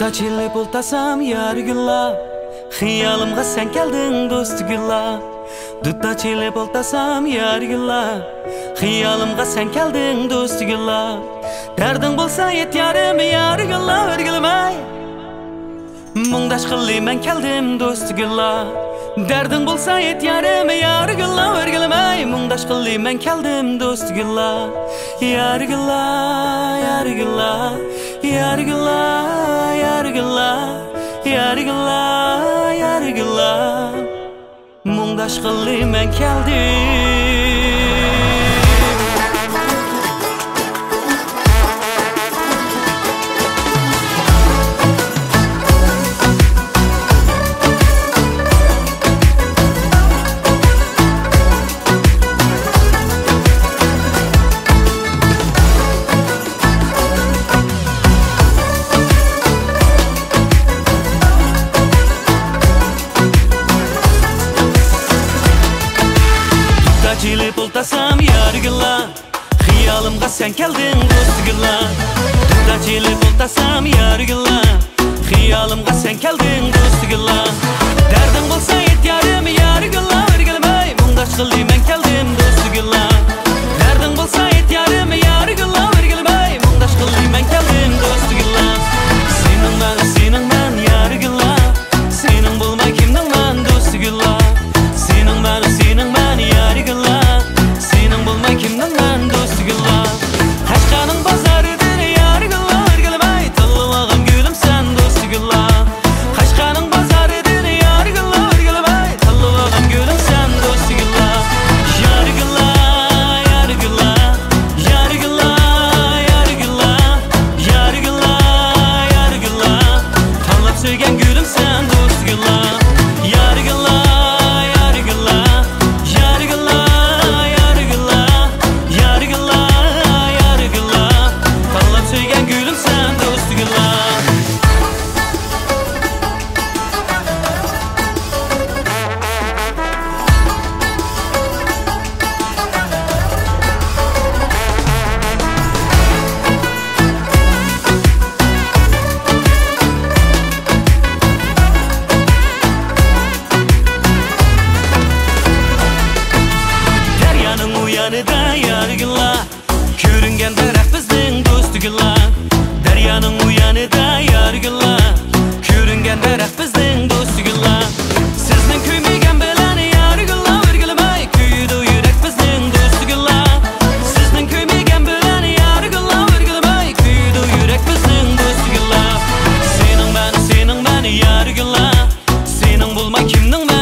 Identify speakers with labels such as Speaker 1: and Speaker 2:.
Speaker 1: Taçili bultasam yar gülla, xiyalımga sen keldin dost gülla. Taçili bultasam yar gülla, xiyalımga sen keldin dost gülla. Derdin bolsa yet yarım yar gülla, örgülmey. Mungdaş qilli men keldim dost gülla. Derdin bolsa yet yarım yar gülla, örgülmey. Mungdaş qilli men keldim dost gülla. Yar gülla, yar gülla, yar gülla, yar gülla, yar gülla, yar gülla. Mungdaş qilli men keldim. Taçili bultasam yar gülla, xiyalımga sen keldin dost gülla. Taçili bultasam yar gülla, xiyalımga sen keldin dost gülla. Derdin bolsa yet yarım yar gülla, örgülmey. Mungdaş qilli men keldim dost gülla. Derdin bolsa yet yarım yar gülla, örgülmey. Mungdaş qilli men keldim dost gülla. Senin ben yar gülla, senin bulmay kimning man dost gülla. Senin ben yar gülla, senin bulmay kimning man dost gülla. Qaşqaning bozoridir yar gülla, örgülmey. Tanlımag'im gülüm sen dost gülla. Qaşqaning bozoridir yar gülla, örgülmey. Tanlımag'im gülüm sen dost gülla. Yar gülla, yar gülla, yar gülla, yar gülla, yar gülla, yar gülla. Tanlab söygen gülüm sen dost gülla. Yar gülla, yar gülla, yar gülla, yar gülla, yar gülla, yar gülla. Tanlab söygen gülüm sen dost gülla. Deryanın uyanıda yar gülla, ko'ringan daraxt bizning do'st gülla. Deryanın uyanıda yar gülla, ko'ringan daraxt bizning do'st gülla. Sizning kuymagan bilan yar gülla, o'rgilmay kuydi yurak bizning do'st gülla. Sizning kuymagan bilan yar gülla, o'rgilmay kuydi yurak bizning do'st gülla. Sening ben yar gülla, sening bulmay kimning